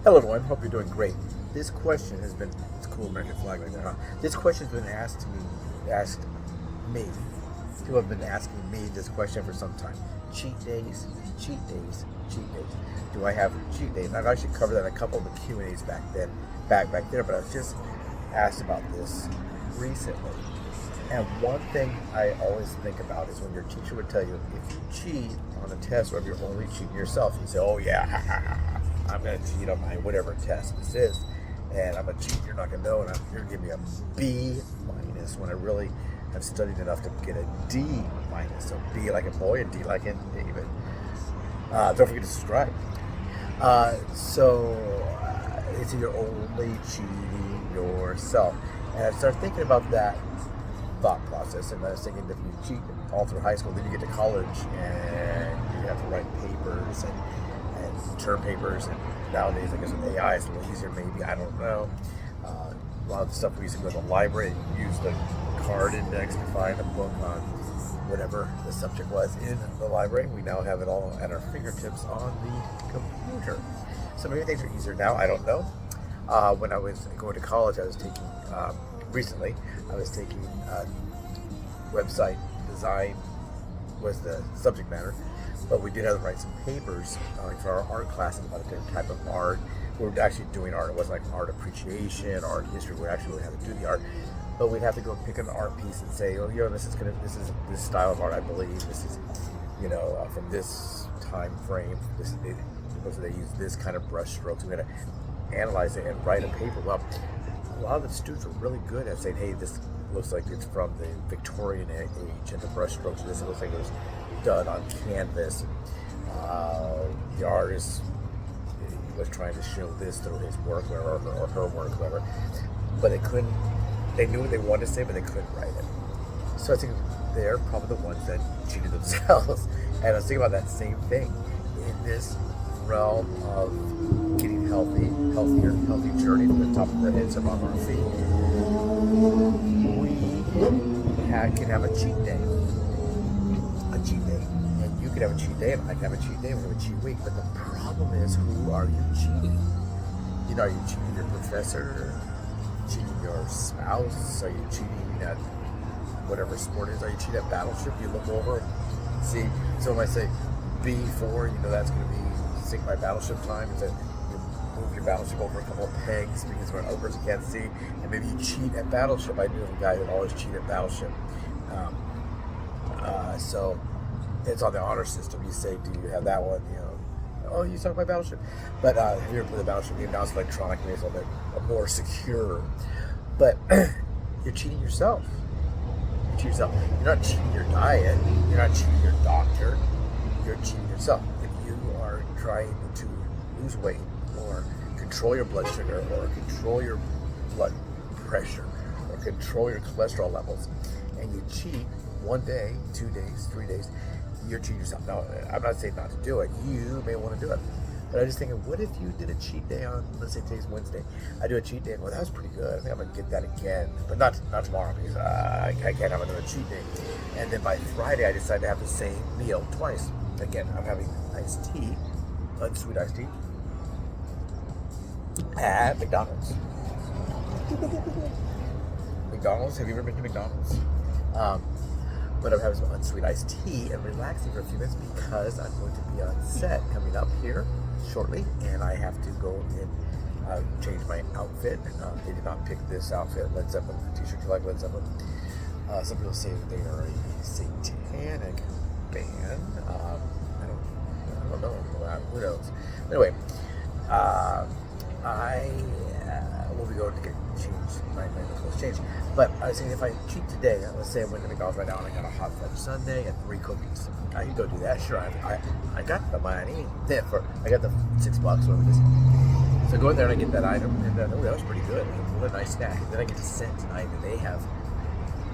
Hello everyone, hope you're doing great. This question has been, it's a cool American flag right there, huh? This question has been asked me. People have been asking me this question for some time. Cheat days, cheat days, cheat days. Do I have cheat days? I've actually covered that in a couple of the Q&As back there, but I was just asked about this recently. And one thing I always think about is when your teacher would tell you, if you cheat on a test or if you're only cheating yourself, you say, oh yeah, I'm going to cheat on my whatever test this is, and I'm going to cheat, you're not going to know, and you're going to give me a B- when I really have studied enough to get a D-. So B like in boy and D like in David. Don't forget to subscribe. It's you're only cheating yourself. And I started thinking about that thought process, and I was thinking if you cheat all through high school, then you get to college and you have to write papers and term papers, and nowadays I guess with AI it's a little easier maybe, I don't know. A lot of the stuff we used to go to the library and use the card index to find a book on whatever the subject was in the library. We now have it all at our fingertips on the computer. So maybe things are easier now, I don't know. When I was going to college, I was taking, recently, I was taking website design was the subject matter, but we did have to write some papers for our art classes about a different type of art. We were actually doing art. It wasn't like art appreciation, art history. We actually had to do the art, but we'd have to go pick an art piece and say, oh, this is this style of art, I believe. This is, from this time frame. They use this kind of brush strokes. We had to analyze it and write a paper. Well, a lot of the students were really good at saying, hey, this looks like it's from the Victorian age, and the brush strokes of this, it looks like it was done on canvas. The artist was trying to show this through his work or her work, whatever. But they knew what they wanted to say, but they couldn't write it. So I think they're probably the ones that cheated themselves. And I was thinking about that same thing in this realm of getting healthy journey from the top of our heads above our feet. We can have a cheat day. And you can have a cheat day, and I can have a cheat day, and we have a cheat week. But the problem is, who are you cheating? Are you cheating your professor? Cheating your spouse? Are you cheating at whatever sport it is? Are you cheating at Battleship? You look over and see. So when I say B4, that's going to be sync by Battleship time. It's you move your Battleship over a couple of pegs because when a person can't see, and maybe you cheat at Battleship. I knew a guy that always cheated at Battleship. So it's on the honor system. You say, do you have that one? Oh, you talk about Battleship. But if you ever play the Battleship game, now it's electronic, maybe it's a little bit more secure. But you're cheating yourself. You're not cheating your diet. You're not cheating your doctor. You're cheating yourself. If you are trying to lose weight or control your blood sugar or control your blood pressure or control your cholesterol levels, and you cheat 1 day, 2 days, 3 days, you're cheating yourself. Now, I'm not saying not to do it. You may want to do it. But I'm just thinking, what if you did a cheat day on, let's say today's Wednesday. I do a cheat day, well, that was pretty good. I think I'm going to get that again. But not tomorrow, because I can't have another cheat day. And then by Friday, I decide to have the same meal twice. Again, I'm having iced tea, unsweet iced tea, at McDonald's. McDonald's, have you ever been to McDonald's? But I'm having some unsweet iced tea and relaxing for a few minutes because I'm going to be on set coming up here shortly, and I have to go and change my outfit. They did not pick this outfit, Led Zeppelin t-shirt. You like Led Zeppelin? Some people say that they are a satanic band. I don't know. Who knows? Anyway, I will be going to get my clothes changed. But I was saying, if I cheat today, let's say I went to McDonald's right now and I got a hot fudge sundae and 3 cookies. I can go do that. Sure, I got the money. I got the $6, whatever it is. So I go in there and I get that item, and that was pretty good. What a nice snack. And then I get to sit tonight, and they have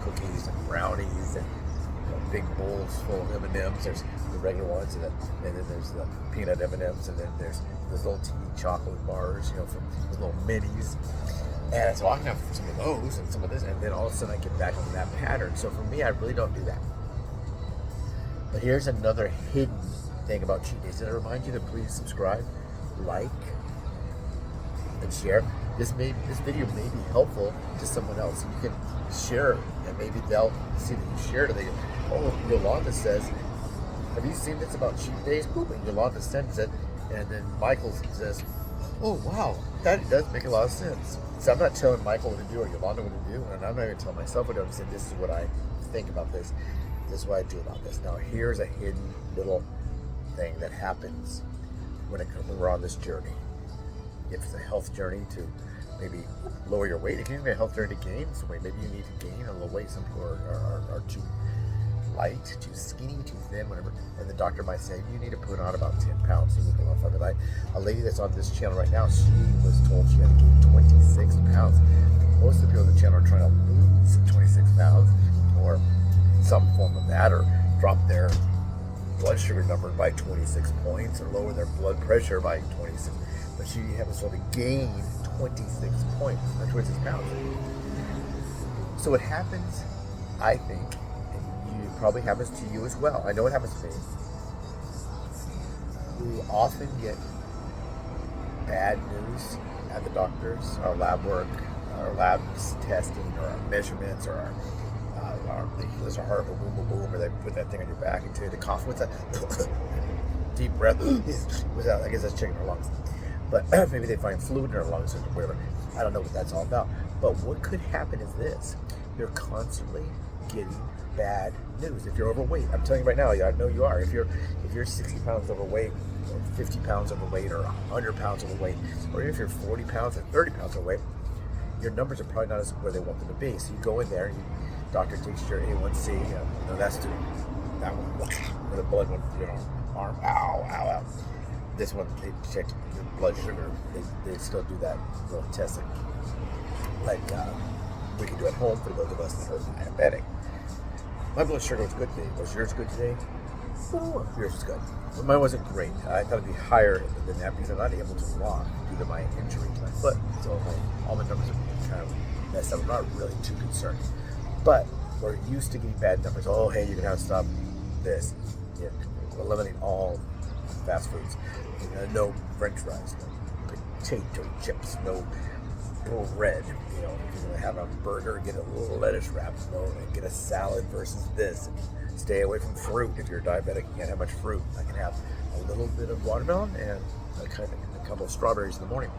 cookies and brownies and big bowls full of M&Ms. There's the regular ones, and then there's the peanut M&Ms, and then there's those little teeny chocolate bars, from those little minis. And so I can have some of those and some of this, and then all of a sudden I get back into that pattern. So for me, I really don't do that. But here's another hidden thing about cheat days. Did I remind you to please subscribe, like, and share. This video may be helpful to someone else. You can share it, and maybe they'll see that you shared it. They go, oh, Yolanda says, have you seen this about cheat days? Boop, and Yolanda sends it, and then Michael says, oh wow, that does make a lot of sense. So I'm not telling Michael what to do or Yolanda what to do, and I'm not even telling myself what to do. I'm saying this is what I think about this. This is what I do about this. Now here's a hidden little thing that happens when we're on this journey. If it's a health journey to maybe lower your weight, if you're in a health journey to gain some weight, maybe you need to gain a little weight. Some people are too light, too skinny, too thin, whatever. And the doctor might say, you need to put on about 10 pounds. A lady that's on this channel right now, she was told she had to gain 26 pounds. Most of the people on the channel are trying to lose 26 pounds or some form of that, or drop their blood sugar number by 26 points or lower their blood pressure by 26. But she was told to gain 26 points, or 26 pounds. So what happens, I think, it probably happens to you as well. I know it happens to me. We often get bad news at the doctors, our lab work, our lab testing, or our measurements, or our there's a heart, boom, boom, boom, or they put that thing on your back and tell you to cough. What's that? Deep breath. Without, I guess that's checking our lungs. But maybe they find fluid in our lungs or whatever. I don't know what that's all about. But what could happen is this: you're constantly getting bad news. If you're overweight, I'm telling you right now, I know you are. If you're 60 pounds overweight, or 50 pounds overweight, or 100 pounds overweight, or if you're 40 pounds or 30 pounds overweight, your numbers are probably not as where they want them to be. So you go in there, and doctor takes your A1C. That's that one. Where the blood went, arm. Ow, ow, ow. This one, they check your blood sugar. They still do that little testing, like we can do at home for those of us that are diabetic. My blood sugar was good today. Was yours good today? Oh, yours was good. But mine wasn't great. I thought it'd be higher than that because I'm not able to walk due to my injury to my foot. So all my numbers are kind of messed up. I'm not really too concerned. But we're used to getting bad numbers. Oh, hey, you're gonna have to stop this. Yeah, eliminate all fast foods. No French fries, no potato chips, no bread. If you're gonna have a burger, get a little lettuce wrap. And get a salad versus this. And stay away from fruit. If you're diabetic, you can't have much fruit. I can have a little bit of watermelon and a couple of strawberries in the morning.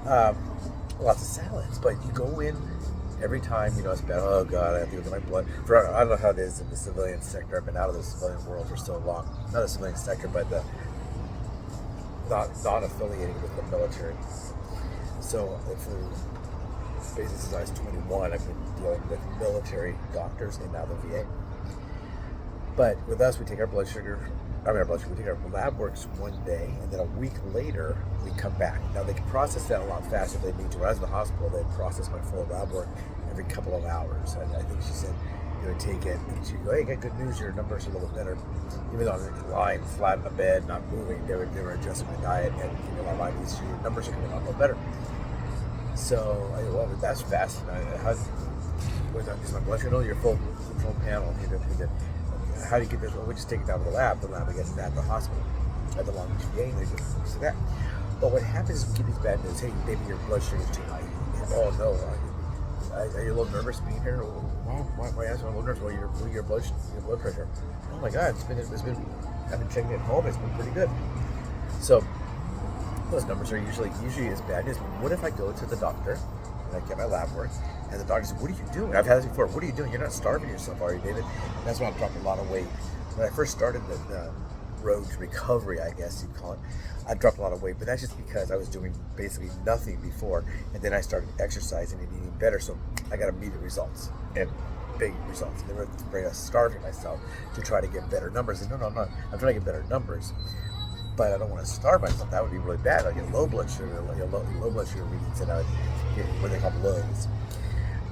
Lots of salads, but you go in. Every time, it's bad. Oh God, I have to go get my blood. I don't know how it is in the civilian sector. I've been out of the civilian world for so long. Not the civilian sector, but the not affiliated with the military. So basically since I was 21, I've been dealing with military doctors and now the VA. But with us, we take our blood sugar. We take our lab works one day, and then a week later, we come back. Now, they can process that a lot faster if they need to. When I was in the hospital, they'd process my full lab work every couple of hours. And I think she said, take it, and she'd go, hey, got good news, your numbers are a little better. Even though I'm lying flat in the bed, not moving, they were adjusting my diet and giving me a lot of IVs, so your numbers are coming out a little better. So I go, well, that's fast. Is my blood sugar? No, your full control panel. How do you get this? Well, we just take it down to the lab. The lab, we get it at the hospital, at the Long Beach VA, and they just do that. But what happens is we get these bad news. Hey, maybe your blood sugar is too high. Oh no, are you a little nervous being here? Why am I a little nervous? Well, your blood pressure. Oh my God, I've been checking it at home. It's been pretty good. So those numbers are usually as bad as. What if I go to the doctor and I get my lab work? And the doctor said, what are you doing? I've had this before. What are you doing? You're not starving yourself, are you, David? And that's why I've dropped a lot of weight. When I first started the road to recovery, I guess you'd call it, I dropped a lot of weight. But that's just because I was doing basically nothing before. And then I started exercising and eating better. So I got immediate results and big results. And they were very starving myself to try to get better numbers. And no, I'm not. I'm trying to get better numbers. But I don't want to starve myself. That would be really bad. I'd get low blood sugar, low blood sugar readings, and I would get what they call lows.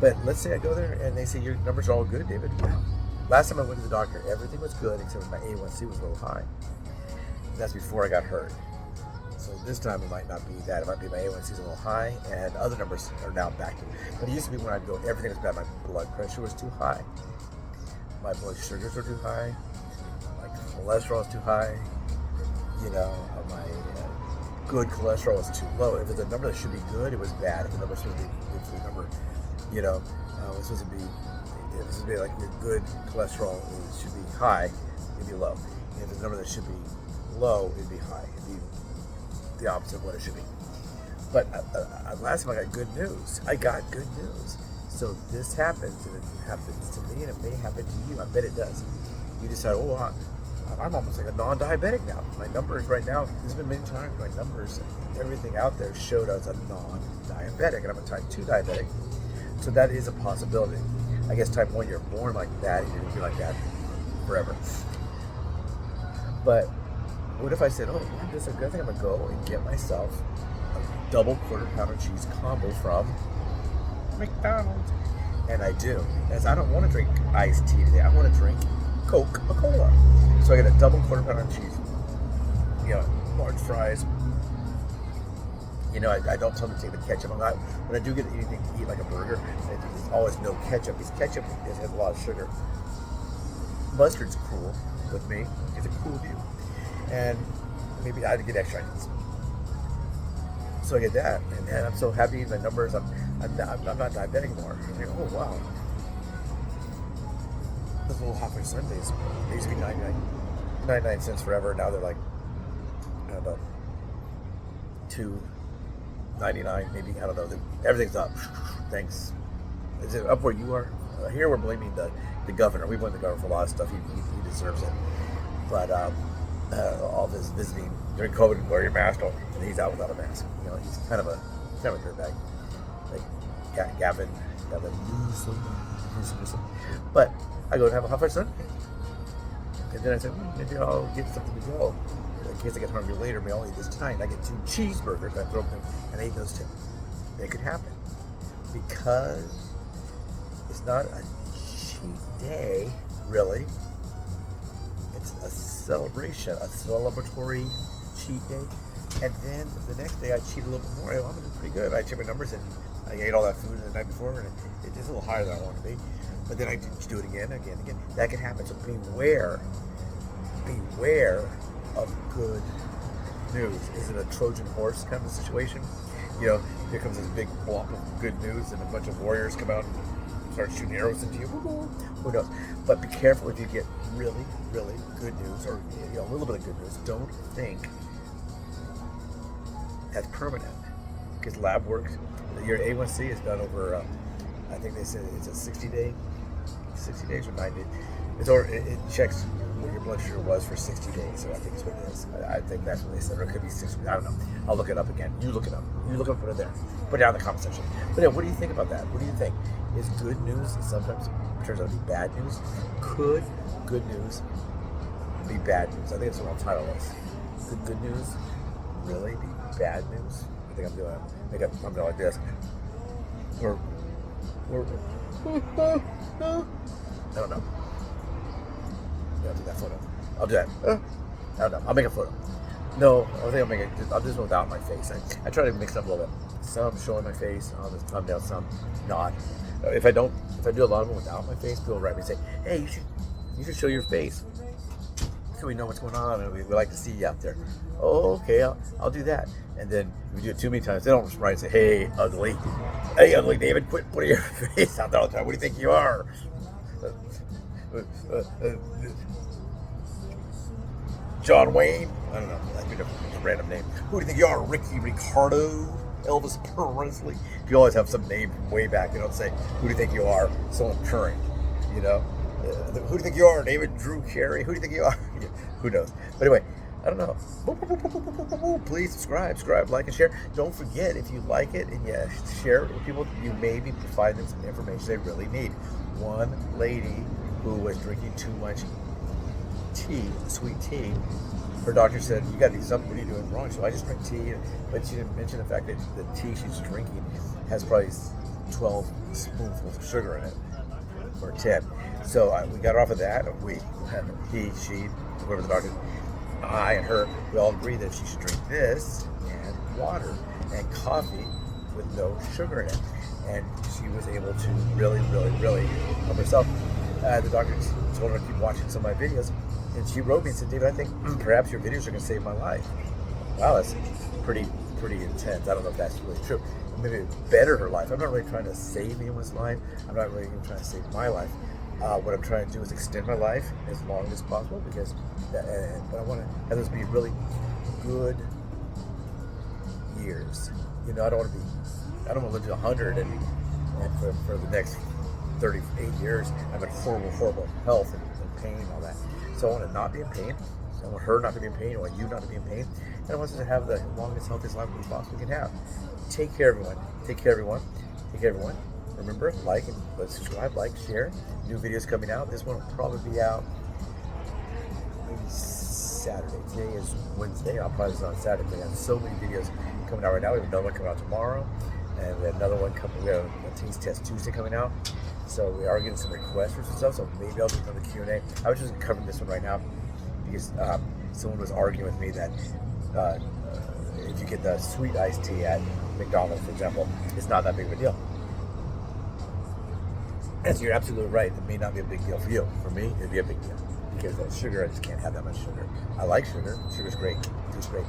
But let's say I go there and they say your numbers are all good, David. Wow. Last time I went to the doctor, everything was good except my A1C was a little high. And that's before I got hurt. So this time it might not be that. It might be my A1C is a little high and other numbers are now back to. But it used to be when I'd go, everything was bad. My blood pressure was too high. My blood sugars were too high. My cholesterol was too high. My good cholesterol was too low. If it's a number that should be good, it was bad. If the number supposed to be, if the number, was supposed to be, if it's supposed to be like your good cholesterol, it should be high, it'd be low. And if it's a number that should be low, it'd be high. It'd be the opposite of what it should be. But last time I got good news. I got good news. So this happens, and it happens to me, and it may happen to you. I bet it does. You decide, I'm almost like a non-diabetic now. My numbers right now, there's been many times my numbers, everything out there showed as a non-diabetic, and I'm a type 2 diabetic. So that is a possibility. I guess type 1, you're born like that, and you're going to be like that forever. But what if I said, this is a good thing, I'm going to go and get myself a double quarter pounder cheese combo from McDonald's. And I do. As I don't want to drink iced tea today. I want to drink Coca-Cola. So I get a double quarter pounder cheese, large fries. I don't tell them to take the ketchup. When I do get anything to eat like a burger, there's always no ketchup, because ketchup has a lot of sugar. Mustard's cool with me. It's a cool deal. And maybe I had to get extra onions. So I get that, and I'm so happy with my numbers. I'm not diabetic anymore. I'm like, oh wow. Those little Hopper Sundays, they used to be 99 cents forever. Now they're like, I don't know, $2.99 maybe. I don't know. Everything's up. Thanks. Is it up where you are? Here we're blaming the governor. We blame the governor for a lot of stuff. He deserves it. But all this visiting during COVID, wear your mask, and he's out without a mask. He's kind of a dirtbag. Like Gavin Newsom. But I go to have a hot fudge sundae, and then I said, maybe I'll get something to go in case I get hungry later. Maybe I'll eat this tonight. I get 2 cheeseburgers. I throw them, and I eat those 2. It could happen because it's not a cheat day, really. It's a celebration, a celebratory cheat day. And then the next day I cheat a little bit more. I'm doing pretty good. I check my numbers, and I ate all that food the night before, and it's just a little higher than I want to be. But then I do it again. That can happen. So beware of good news. Is it a Trojan horse kind of situation? Here comes this big block of good news, and a bunch of warriors come out and start shooting arrows into you. Who knows? But be careful if you get really, really good news, or a little bit of good news. Don't think that's permanent, because lab work. Your A1C is done over. I think they said it's a 60 days or 90 days. It checks what your blood sugar was for 60 days. So I think it's what it is. I think that's what they said. Or it could be 60. I don't know. I'll look it up again. You look it up. Put it there. Put it down in the comment section. But yeah, what do you think about that? What do you think? Is good news sometimes turns out to be bad news? Could good news be bad news? I think that's what I'll title this. Could good news really be bad news? I think I'm doing like this. Or I don't know. Yeah, I'll do that photo. I'll do that. I don't know. I'll make a photo. No, I think I'll do this one without my face. I try to mix it up a little bit. Some showing my face on this thumbnail, some not. If I do a lot of them without my face, people write me and say, hey, you should show your face, so we know what's going on, and we like to see you out there. Oh, okay, I'll do that. And then if you do it too many times, they don't write and say, hey, ugly. Hey, ugly David, quit putting your face out there all the time. What do you think you are? John Wayne? I don't know. That's a random name. Who do you think you are? Ricky Ricardo? Elvis Presley? You always have some name from way back. You don't say, who do you think you are? Someone current, Who do you think you are? David Drew Carey? Who do you think you are? Who knows? But anyway, I don't know. Please subscribe, like, and share. Don't forget, if you like it and you share it with people, you maybe provide them some information they really need. One lady who was drinking too much tea, sweet tea, her doctor said, you got to do something. What are you doing wrong? So I just drink tea, but she didn't mention the fact that the tea she's drinking has probably 12 spoonfuls of sugar in it, or 10. So we got her off of that. She, whoever the doctor, I and her, we all agreed that she should drink this and water and coffee with no sugar in it. And she was able to really, really, really help herself. The doctor told her to keep watching some of my videos, and she wrote me and said, David, I think perhaps your videos are going to save my life. Wow, pretty intense. I don't know if that's really true. Maybe better her life. I'm not really trying to save anyone's life. I'm not really even trying to save my life. What I'm trying to do is extend my life as long as possible, because but I want to have those be really good years. You know, I don't want to live to 100 and for the next 38 years I'm in horrible health and pain and all that. So I want to not be in pain. I want her not to be in pain. I want you not to be in pain. And I want us to have the longest, healthiest life we possibly can have. Take care, everyone. Take care, everyone. Take care, everyone. Remember, like and subscribe, like, share. New videos coming out. This one will probably be out maybe Saturday. Today is Wednesday. I'll probably do it on Saturday. We have so many videos coming out right now. We have another one coming out tomorrow. And we have another one coming. We have a Teens Test Tuesday coming out. So we are getting some requests for some stuff. So maybe I'll do another Q&A. I was just covering this one right now because someone was arguing with me that if you get the sweet iced tea at McDonald's, for example, it's not that big of a deal. And so you're absolutely right. It may not be a big deal for you. For me, it'd be a big deal because that sugar, I just can't have that much sugar. I like sugar. Sugar's great. It's great.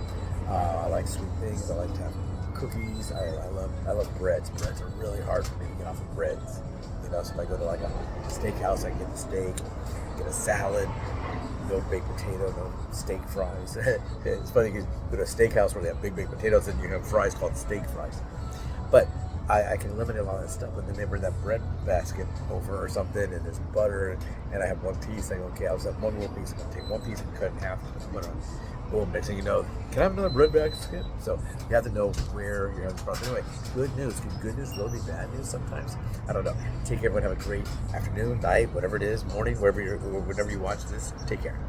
I like sweet things. I like to have cookies. I love breads. Breads are really hard for me to get off of breads. You know, so if I go to like a steakhouse, I can get the steak, get a salad, no baked potato, no steak fries. It's funny because you go to a steakhouse where they have big baked potatoes and you have fries called steak fries. But I can eliminate a lot of that stuff, but then they bring that bread basket over or something, and there's butter, and I have one piece. I go, okay, I'll just have one little piece. I'm gonna take one piece and cut it in half, put some butter on. Boom, next thing you know, can I have another bread basket? So you have to know where you're having the problem. Anyway, good news. Can good news really be bad news sometimes? I don't know. Take care, everyone. Have a great afternoon, night, whatever it is, morning, whenever you watch this. Take care.